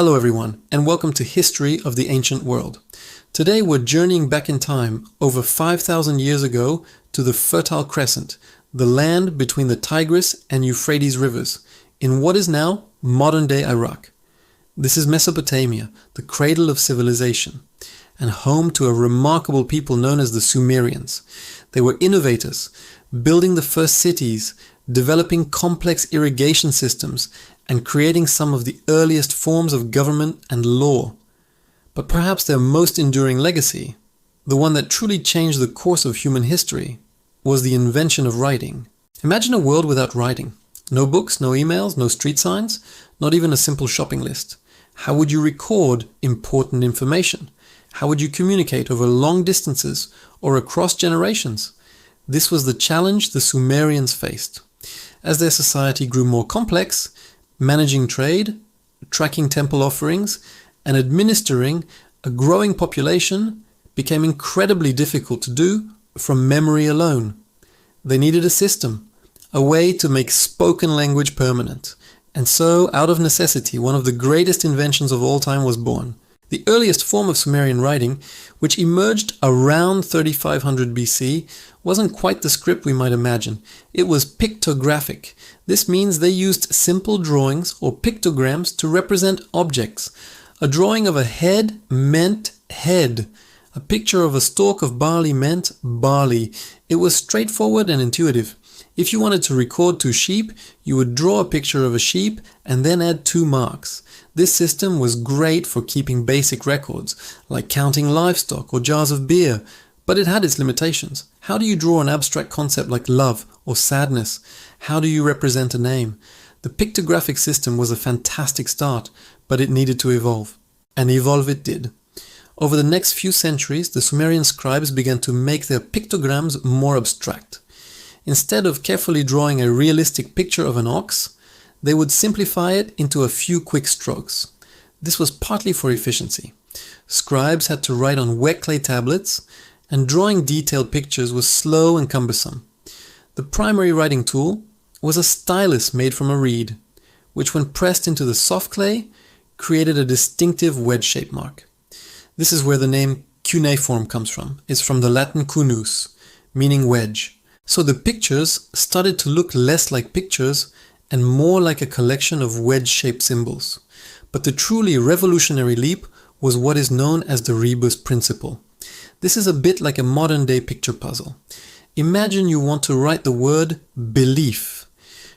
Hello everyone, and welcome to History of the Ancient World. Today we're journeying back in time over 5,000 years ago to the Fertile Crescent, the land between the Tigris and Euphrates rivers, in what is now modern-day Iraq. This is Mesopotamia, the cradle of civilization, and home to a remarkable people known as the Sumerians. They were innovators, building the first cities, developing complex irrigation systems, and creating some of the earliest forms of government and law. But perhaps their most enduring legacy, the one that truly changed the course of human history, was the invention of writing. Imagine a world without writing. No books, no emails, no street signs, not even a simple shopping list. How would you record important information? How would you communicate over long distances or across generations? This was the challenge the Sumerians faced. As their society grew more complex, managing trade, tracking temple offerings, and administering a growing population became incredibly difficult to do from memory alone. They needed a system, a way to make spoken language permanent. And so, out of necessity, one of the greatest inventions of all time was born. The earliest form of Sumerian writing, which emerged around 3500 BC, wasn't quite the script we might imagine. It was pictographic. This means they used simple drawings or pictograms to represent objects. A drawing of a head meant head. A picture of a stalk of barley meant barley. It was straightforward and intuitive. If you wanted to record 2 sheep, you would draw a picture of a sheep and then add 2 marks. This system was great for keeping basic records, like counting livestock or jars of beer, but it had its limitations. How do you draw an abstract concept like love or sadness? How do you represent a name? The pictographic system was a fantastic start, but it needed to evolve. And evolve it did. Over the next few centuries, the Sumerian scribes began to make their pictograms more abstract. Instead of carefully drawing a realistic picture of an ox, they would simplify it into a few quick strokes. This was partly for efficiency. Scribes had to write on wet clay tablets, and drawing detailed pictures was slow and cumbersome. The primary writing tool was a stylus made from a reed, which when pressed into the soft clay, created a distinctive wedge-shaped mark. This is where the name cuneiform comes from. It's from the Latin cunus, meaning wedge. So the pictures started to look less like pictures and more like a collection of wedge-shaped symbols. But the truly revolutionary leap was what is known as the rebus principle. This is a bit like a modern-day picture puzzle. Imagine you want to write the word belief.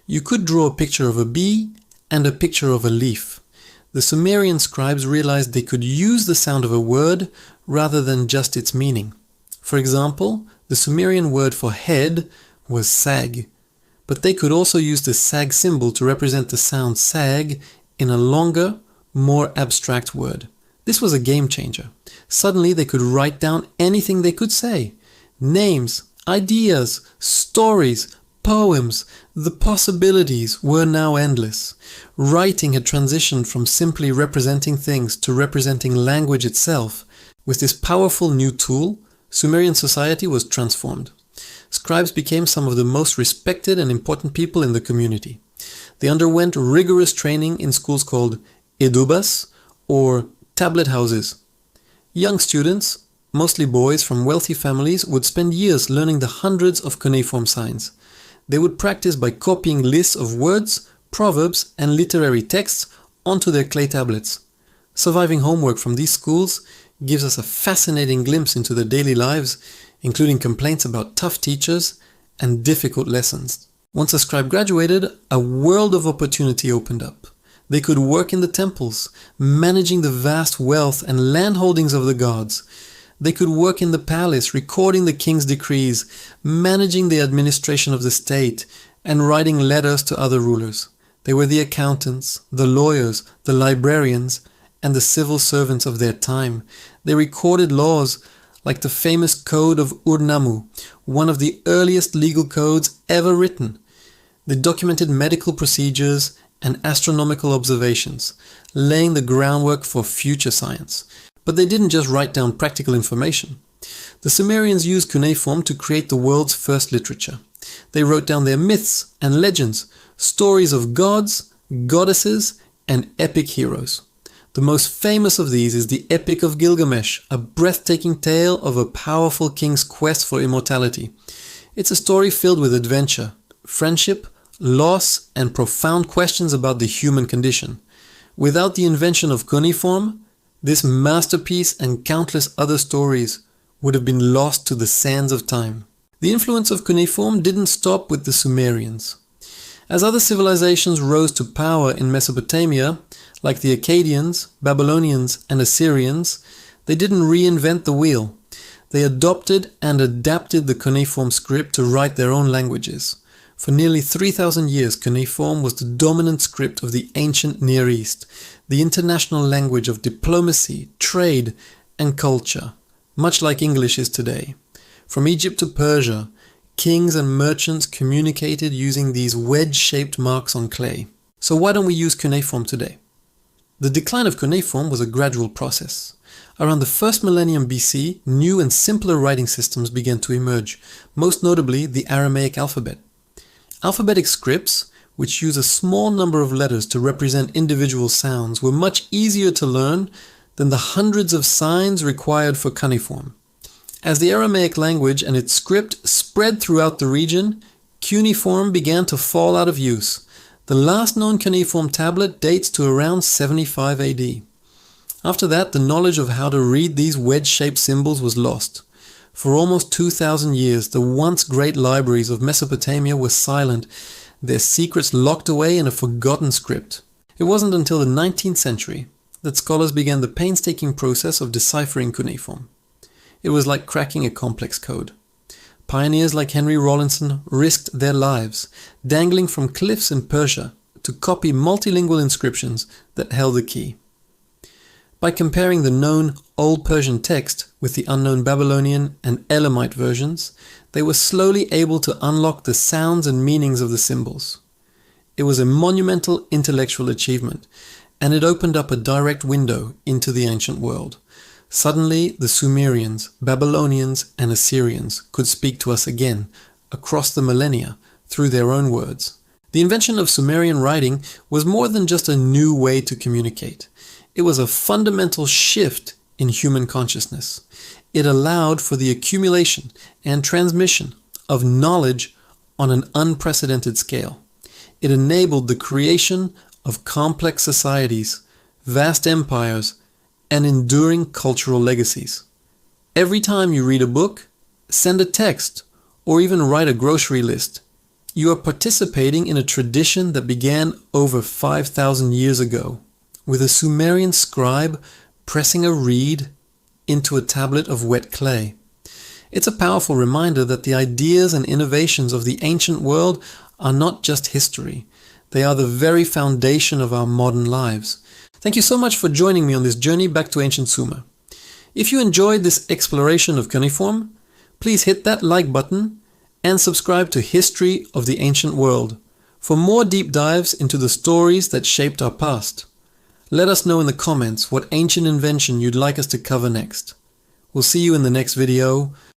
You could draw a picture of a bee and a picture of a leaf. The Sumerian scribes realized they could use the sound of a word rather than just its meaning. For example, the Sumerian word for head was sag, but they could also use the sag symbol to represent the sound sag in a longer, more abstract word. This was a game changer. Suddenly they could write down anything they could say. Names, ideas, stories, poems. The possibilities were now endless. Writing had transitioned from simply representing things to representing language itself. With this powerful new tool, Sumerian society was transformed. Scribes became some of the most respected and important people in the community. They underwent rigorous training in schools called edubas, or tablet houses. Young students, mostly boys from wealthy families, would spend years learning the hundreds of cuneiform signs. They would practice by copying lists of words, proverbs, and literary texts onto their clay tablets. Surviving homework from these schools gives us a fascinating glimpse into their daily lives, including complaints about tough teachers and difficult lessons. Once a scribe graduated, a world of opportunity opened up. They could work in the temples, managing the vast wealth and land holdings of the gods. They could work in the palace, recording the king's decrees, managing the administration of the state, and writing letters to other rulers. They were the accountants, the lawyers, the librarians, and the civil servants of their time. They recorded laws like the famous Code of Ur-Nammu, one of the earliest legal codes ever written. They documented medical procedures and astronomical observations, laying the groundwork for future science. But they didn't just write down practical information. The Sumerians used cuneiform to create the world's first literature. They wrote down their myths and legends, stories of gods, goddesses, and epic heroes. The most famous of these is the Epic of Gilgamesh, a breathtaking tale of a powerful king's quest for immortality. It's a story filled with adventure, friendship, loss, and profound questions about the human condition. Without the invention of cuneiform, this masterpiece and countless other stories would have been lost to the sands of time. The influence of cuneiform didn't stop with the Sumerians. As other civilizations rose to power in Mesopotamia, like the Akkadians, Babylonians, and Assyrians, they didn't reinvent the wheel. They adopted and adapted the cuneiform script to write their own languages. For nearly 3,000 years, cuneiform was the dominant script of the ancient Near East, the international language of diplomacy, trade, and culture, much like English is today. From Egypt to Persia, kings and merchants communicated using these wedge-shaped marks on clay. So why don't we use cuneiform today? The decline of cuneiform was a gradual process. Around the first millennium BC, new and simpler writing systems began to emerge, most notably the Aramaic alphabet. Alphabetic scripts, which use a small number of letters to represent individual sounds, were much easier to learn than the hundreds of signs required for cuneiform. As the Aramaic language and its script spread throughout the region, cuneiform began to fall out of use. The last known cuneiform tablet dates to around 75 AD. After that, the knowledge of how to read these wedge-shaped symbols was lost. For almost 2,000 years, the once great libraries of Mesopotamia were silent, their secrets locked away in a forgotten script. It wasn't until the 19th century that scholars began the painstaking process of deciphering cuneiform. It was like cracking a complex code. Pioneers like Henry Rawlinson risked their lives, dangling from cliffs in Persia to copy multilingual inscriptions that held the key. By comparing the known Old Persian text with the unknown Babylonian and Elamite versions, they were slowly able to unlock the sounds and meanings of the symbols. It was a monumental intellectual achievement, and it opened up a direct window into the ancient world. Suddenly, the Sumerians, Babylonians, and Assyrians could speak to us again, across the millennia, through their own words. The invention of Sumerian writing was more than just a new way to communicate. It was a fundamental shift in human consciousness. It allowed for the accumulation and transmission of knowledge on an unprecedented scale. It enabled the creation of complex societies, vast empires, and enduring cultural legacies. Every time you read a book, send a text, or even write a grocery list, you are participating in a tradition that began over 5,000 years ago, with a Sumerian scribe pressing a reed into a tablet of wet clay. It's a powerful reminder that the ideas and innovations of the ancient world are not just history. They are the very foundation of our modern lives. Thank you so much for joining me on this journey back to ancient Sumer. If you enjoyed this exploration of cuneiform, please hit that like button and subscribe to History of the Ancient World for more deep dives into the stories that shaped our past. Let us know in the comments what ancient invention you'd like us to cover next. We'll see you in the next video.